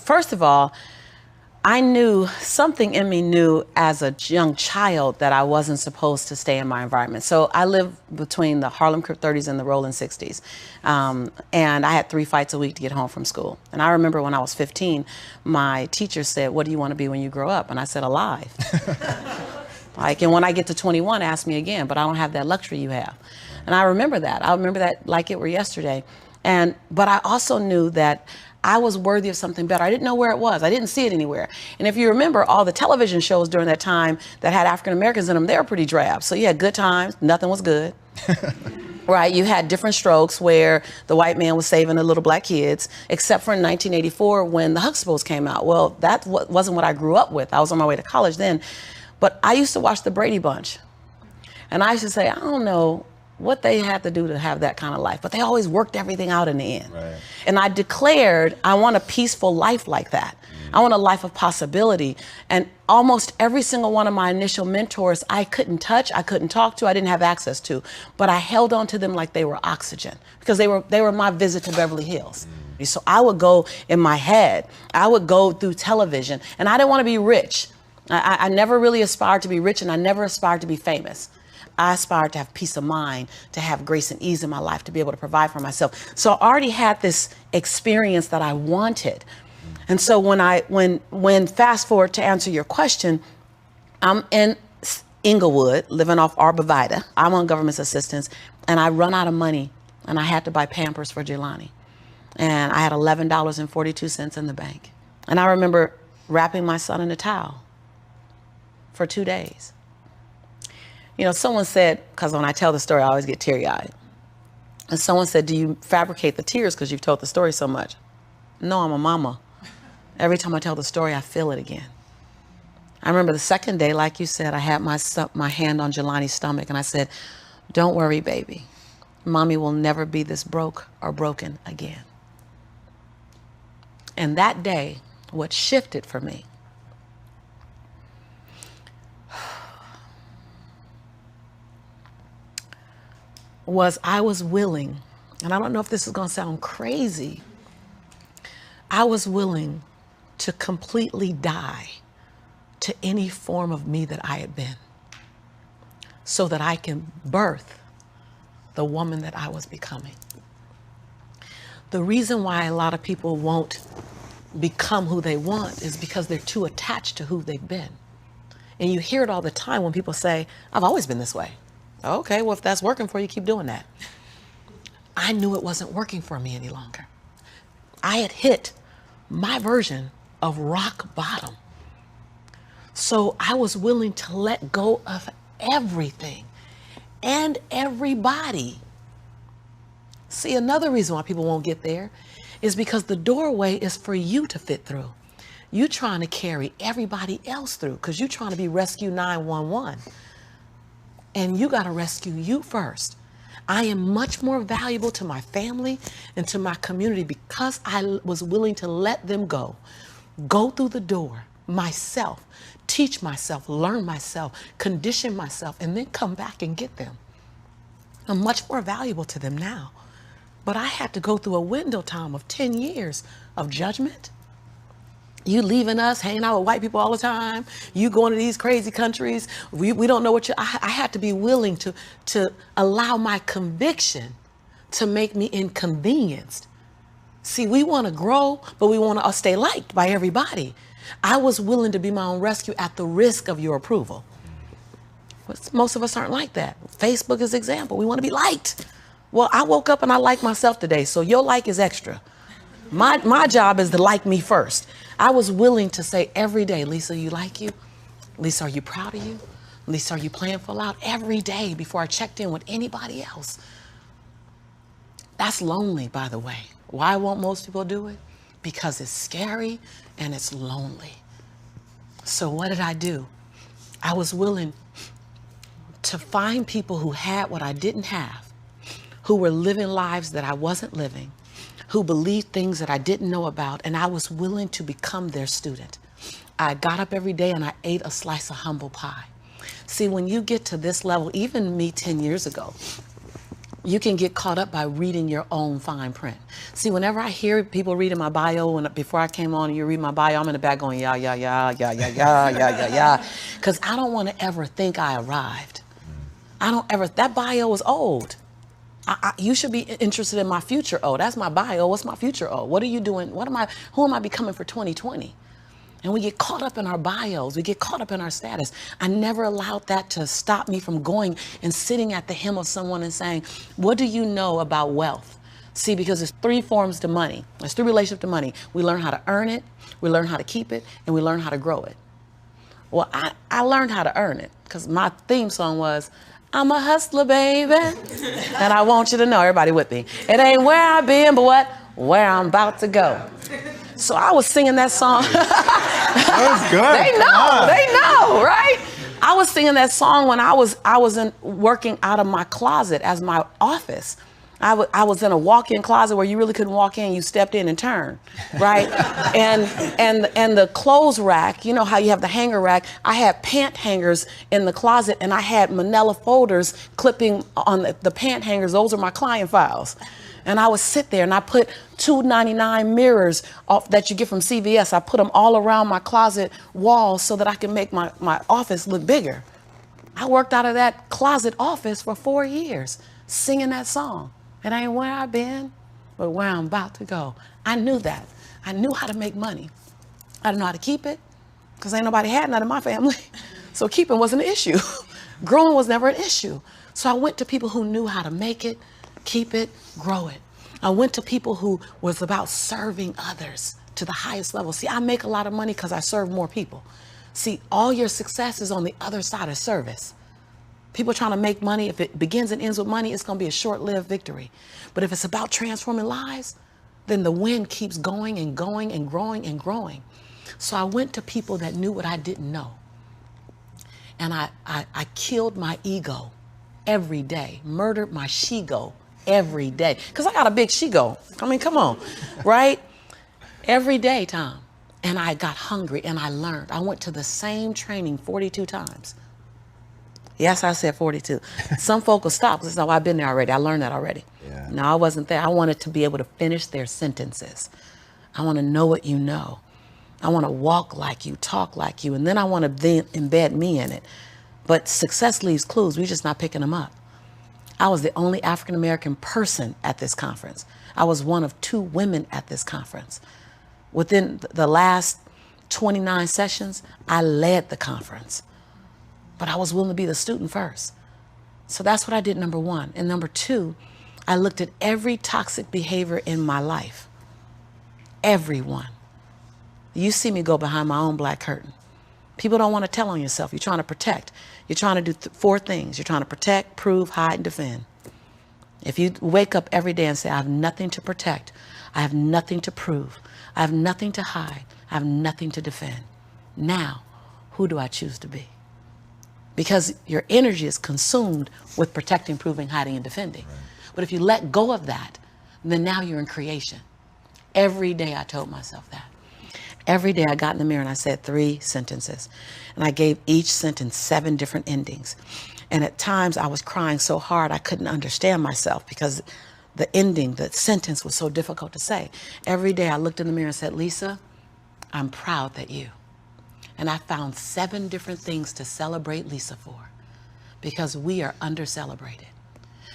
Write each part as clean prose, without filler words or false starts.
First of all, I knew something in me knew as a young child that I wasn't supposed to stay in my environment. So I lived between the Harlem Crip 30s and the Rolling 60s. And I had 3 fights a week to get home from school. And I remember when I was 15, my teacher said, "What do you want to be when you grow up?" And I said, "Alive." Like, and when I get to 21, ask me again, but I don't have that luxury you have. And I remember that. I remember that like it were yesterday. But I also knew that I was worthy of something better. I didn't know where it was. I didn't see it anywhere. And if you remember, all the television shows during that time that had African Americans in them, they were pretty drab. So you had Good Times, nothing was good. Right, you had Different Strokes where the white man was saving the little black kids, except for in 1984 when the Huxtables came out. Well, that wasn't what I grew up with. I was on my way to college then. But I used to watch the Brady Bunch. And I used to say, I don't know what they had to do to have that kind of life, but they always worked everything out in the end. Right. And I declared, I want a peaceful life like that. I want a life of possibility. And almost every single one of my initial mentors, I couldn't touch, I couldn't talk to, I didn't have access to, but I held on to them like they were oxygen because they were my visit to Beverly Hills. So I would go in my head, I would go through television, and I didn't want to be rich. I never really aspired to be rich, and I never aspired to be famous. I aspired to have peace of mind, to have grace and ease in my life, to be able to provide for myself. So I already had this experience that I wanted. And so when fast forward to answer your question, I'm in Inglewood, living off Arborvitae. I'm on government assistance, and I run out of money, and I had to buy Pampers for Jelani. And I had $11.42 in the bank. And I remember wrapping my son in a towel for 2 days. You know, someone said, because when I tell the story, I always get teary-eyed. And someone said, "Do you fabricate the tears because you've told the story so much?" No, I'm a mama. Every time I tell the story, I feel it again. I remember the second day, like you said, I had my hand on Jelani's stomach, and I said, "Don't worry, baby. Mommy will never be this broke or broken again." And that day, what shifted for me was I was willing, and I don't know if this is going to sound crazy, I was willing to completely die to any form of me that I had been so that I can birth the woman that I was becoming. The reason why a lot of people won't become who they want is because they're too attached to who they've been. And you hear it all the time when people say, "I've always been this way." Okay, well, if that's working for you, keep doing that. I knew it wasn't working for me any longer. I had hit my version of rock bottom. So I was willing to let go of everything and everybody. See, another reason why people won't get there is because the doorway is for you to fit through. You trying to carry everybody else through because you're trying to be Rescue 911. And you got to rescue you first. I am much more valuable to my family and to my community because I was willing to let them go through the door myself, teach myself, learn myself, condition myself, and then come back and get them. I'm much more valuable to them now. But I had to go through a window time of 10 years of judgment. You leaving us, hanging out with white people all the time. You going to these crazy countries. We don't know what I had to be willing to allow my conviction to make me inconvenienced. See, we want to grow, but we want to stay liked by everybody. I was willing to be my own rescue at the risk of your approval. But most of us aren't like that. Facebook is an example. We want to be liked. Well, I woke up and I like myself today, so your like is extra. My job is to like me first. I was willing to say every day, "Lisa, you like you? Lisa, are you proud of you? Lisa, are you playing full out?" Every day before I checked in with anybody else. That's lonely, by the way. Why won't most people do it? Because it's scary and it's lonely. So what did I do? I was willing to find people who had what I didn't have, who were living lives that I wasn't living, who believed things that I didn't know about, and I was willing to become their student. I got up every day and I ate a slice of humble pie. See, when you get to this level, even me 10 years ago, you can get caught up by reading your own fine print. See, whenever I hear people reading my bio, and before I came on and you read my bio, I'm in the back going, yeah, yeah, yeah, yeah, yeah, yeah, yeah, yeah, yeah. Because I don't want to ever think I arrived. I don't ever, that bio is old. You should be interested in my future. Oh, that's my bio. What's my future? Oh, what are you doing? Who am I becoming for 2020? And we get caught up in our bios. We get caught up in our status. I never allowed that to stop me from going and sitting at the hem of someone and saying, what do you know about wealth? See, because there's 3 forms to money. There's 3 relationships to money. We learn how to earn it, we learn how to keep it, and we learn how to grow it. Well, I learned how to earn it because my theme song was, I'm a hustler, baby. And I want you to know, everybody with me, it ain't where I've been, but where I'm about to go. So I was singing that song. That was good. They know, right? I was singing that song when I was working out of my closet as my office. I was in a walk-in closet where you really couldn't walk in. You stepped in and turned, right? and the clothes rack, you know how you have the hanger rack? I had pant hangers in the closet, and I had manila folders clipping on the pant hangers. Those are my client files. And I would sit there and I put $2.99 mirrors that you get from CVS. I put them all around my closet walls so that I can make my office look bigger. I worked out of that closet office for 4 years, singing that song. It ain't where I've been, but where I'm about to go. I knew that. I knew how to make money. I didn't know how to keep it because ain't nobody had none in my family. So keeping wasn't an issue. Growing was never an issue. So I went to people who knew how to make it, keep it, grow it. I went to people who was about serving others to the highest level. See, I make a lot of money because I serve more people. See, all your success is on the other side of service. People trying to make money, if it begins and ends with money, it's going to be a short-lived victory. But if it's about transforming lives, then the wind keeps going and going and growing and growing. So I went to people that knew what I didn't know. And I killed my ego every day, murdered my she-go every day. Because I got a big she-go. I mean, come on, right? Every day, Tom. And I got hungry and I learned. I went to the same training 42 times. Yes, I said 42. Some folk will stop because I've been there already. I learned that already. Yeah. No, I wasn't there. I wanted to be able to finish their sentences. I want to know what you know. I want to walk like you, talk like you, and then I want to then embed me in it. But success leaves clues. We're just not picking them up. I was the only African-American person at this conference. I was one of 2 women at this conference. Within the last 29 sessions, I led the conference. But I was willing to be the student first. So that's what I did, number 1. And number 2, I looked at every toxic behavior in my life. Everyone. You see me go behind my own black curtain. People don't want to tell on yourself. You're trying to protect. You're trying to do 4 things. You're trying to protect, prove, hide, and defend. If you wake up every day and say, I have nothing to protect, I have nothing to prove, I have nothing to hide, I have nothing to defend. Now, who do I choose to be? Because your energy is consumed with protecting, proving, hiding, and defending. Right. But if you let go of that, then now you're in creation. Every day I told myself that. Every day I got in the mirror and I said 3 sentences. And I gave each sentence 7 different endings. And at times I was crying so hard I couldn't understand myself because the ending, the sentence was so difficult to say. Every day I looked in the mirror and said, Lisa, I'm proud that you. And I found 7 different things to celebrate Lisa for because we are under-celebrated.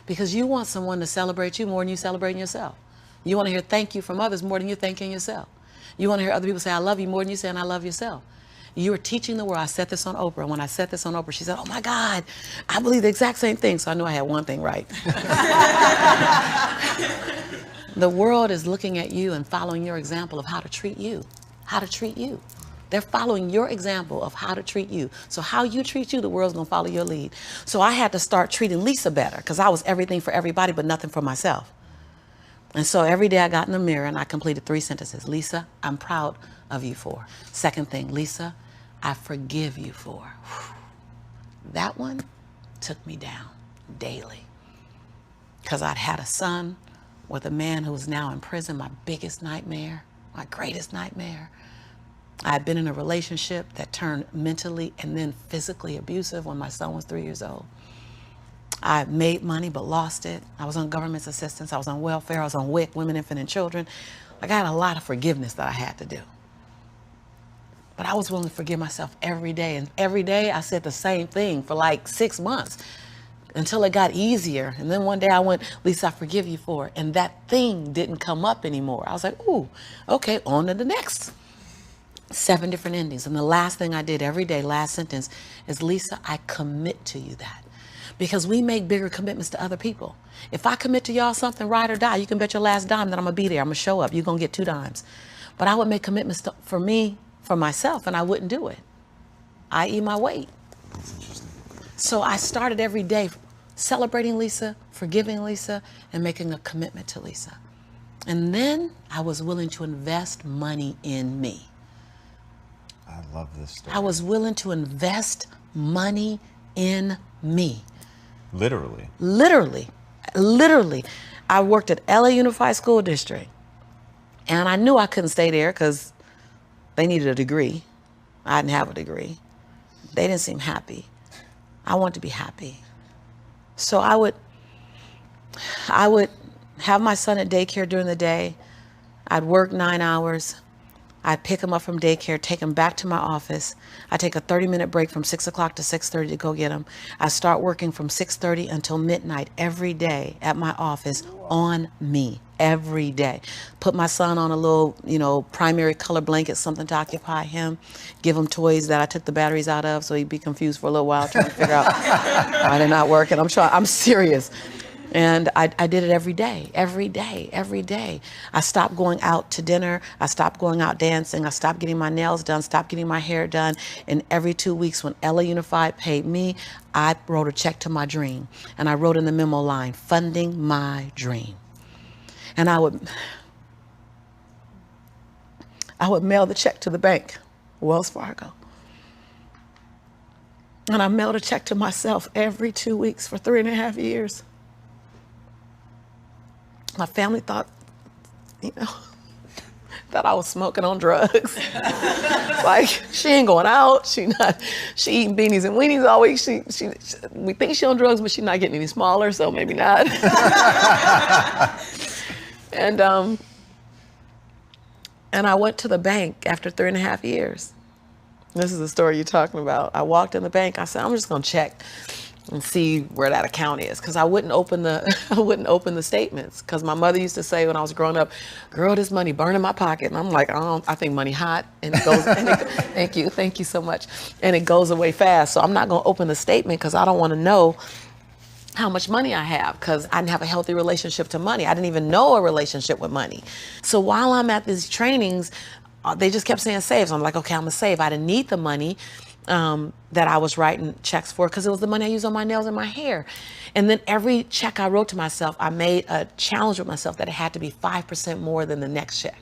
Because you want someone to celebrate you more than you celebrating yourself. You want to hear thank you from others more than you're thanking yourself. You want to hear other people say, I love you more than you saying I love yourself. You are teaching the world. I said this on Oprah. And when I said this on Oprah, she said, oh my God, I believe the exact same thing. So I knew I had one thing right. The world is looking at you and following your example of how to treat you. How to treat you. They're following your example of how to treat you. So how you treat you, the world's gonna follow your lead. So I had to start treating Lisa better because I was everything for everybody but nothing for myself. And so every day I got in the mirror and I completed 3 sentences. Lisa, I'm proud of you for. Second thing, Lisa, I forgive you for. That one took me down daily because I'd had a son with a man who was now in prison, my biggest nightmare, my greatest nightmare. I had been in a relationship that turned mentally and then physically abusive when my son was 3 years old. I made money but lost it. I was on government assistance. I was on welfare. I was on WIC, Women, Infant, and Children. Like, I had a lot of forgiveness that I had to do. But I was willing to forgive myself every day. And every day I said the same thing for like 6 months until it got easier. And then one day I went, Lisa, I forgive you for it. And that thing didn't come up anymore. I was like, ooh, okay, on to the next. 7 different endings. And the last thing I did every day, last sentence, is, Lisa, I commit to you that. Because we make bigger commitments to other people. If I commit to y'all something, ride or die, you can bet your last dime that I'm going to be there. I'm going to show up. You're going to get 2 dimes. But I would make commitments for me, for myself, and I wouldn't do it, i.e. my weight. That's interesting. So I started every day celebrating Lisa, forgiving Lisa, and making a commitment to Lisa. And then I was willing to invest money in me. I love this story. I was willing to invest money in me. Literally. Literally. Literally. I worked at LA Unified School District, and I knew I couldn't stay there because they needed a degree. I didn't have a degree. They didn't seem happy. I wanted to be happy. So I would have my son at daycare during the day. I'd work 9 hours. I'd pick him up from daycare, take him back to my office. I'd take a 30-minute break from 6 o'clock to 6:30 to go get him. I start working from 6:30 until midnight every day at my office on me, every day. Put my son on a little, primary color blanket, something to occupy him. Give him toys that I took the batteries out of so he'd be confused for a little while trying to figure out why they're not working. I'm serious. And I did it every day, every day, every day. I stopped going out to dinner. I stopped going out dancing. I stopped getting my nails done, stopped getting my hair done. And every 2 weeks when LA Unified paid me, I wrote a check to my dream. And I wrote in the memo line, funding my dream. And I would mail the check to the bank, Wells Fargo. And I mailed a check to myself every 2 weeks for 3.5 years. My family thought, that I was smoking on drugs. Like, she ain't going out. She eating beanies and weenies all week. We think she on drugs, but she's not getting any smaller, so maybe not. And I went to the bank after 3.5 years. This is the story you're talking about. I walked in the bank. I said, I'm just gonna check and see where that account is, because I wouldn't open the statements, because my mother used to say when I was growing up, girl, this money burn in my pocket. And I'm like, I think money hot, and it goes. Thank you so much, and it goes away fast. So I'm not gonna open the statement because I don't want to know how much money I have, because I didn't have a healthy relationship to money. I didn't even know a relationship with money. So while I'm at these trainings, they just kept saying save. So I'm like, okay, I'm gonna save. I didn't need the money that I was writing checks for, because it was the money I used on my nails and my hair. And then every check I wrote to myself, I made a challenge with myself that it had to be 5% more than the next check.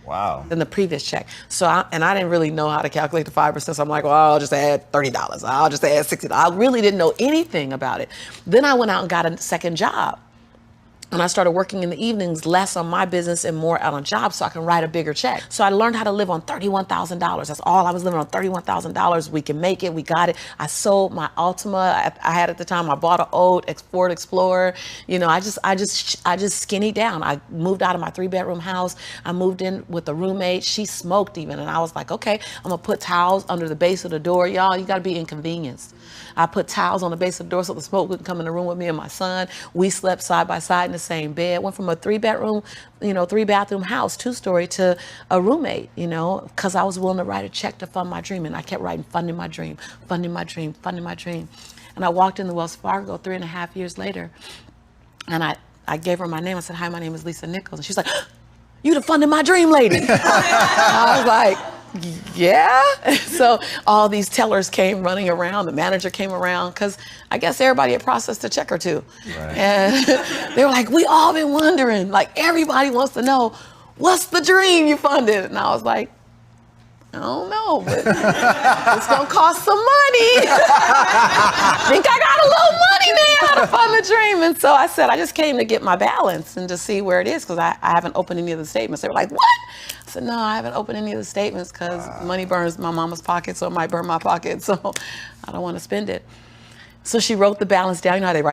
Wow. Than the previous check. So I didn't really know how to calculate the 5%. So I'm like, well, I'll just add $30. I'll just add $60. I really didn't know anything about it. Then I went out and got a second job. And I started working in the evenings, less on my business and more out on jobs, so I can write a bigger check. So I learned how to live on $31,000. That's all I was living on, $31,000. We can make it. We got it. I sold my Altima I had at the time. I bought an old Ford Explorer. I just skinnied down. I moved out of my 3-bedroom house. I moved in with a roommate. She smoked even, and I was like, okay, I'm gonna put towels under the base of the door. Y'all, you gotta be inconvenienced. I put towels on the base of the door so the smoke wouldn't come in the room with me and my son. We slept side by side in the same bed. Went from a 3-bedroom, 3-bathroom house, 2-story, to a roommate, because I was willing to write a check to fund my dream. And I kept writing, funding my dream, funding my dream, funding my dream. And I walked into Wells Fargo 3.5 years later, and I gave her my name. I said, hi, my name is Lisa Nichols. And she's like, you the funding my dream lady. I was like, yeah. So all these tellers came running around. The manager came around, because I guess everybody had processed a check or two. Right. And they were like, we all been wondering, like, everybody wants to know, what's the dream you funded? And I was like, I don't know, but it's gonna cost some money. I think I got a little money now to fund the dream. And so I said, I just came to get my balance and to see where it is, because I haven't opened any of the statements. They were like, what? I said, no, I haven't opened any of the statements because money burns my mama's pocket, so it might burn my pocket. So I don't want to spend it. So she wrote the balance down. You know how they write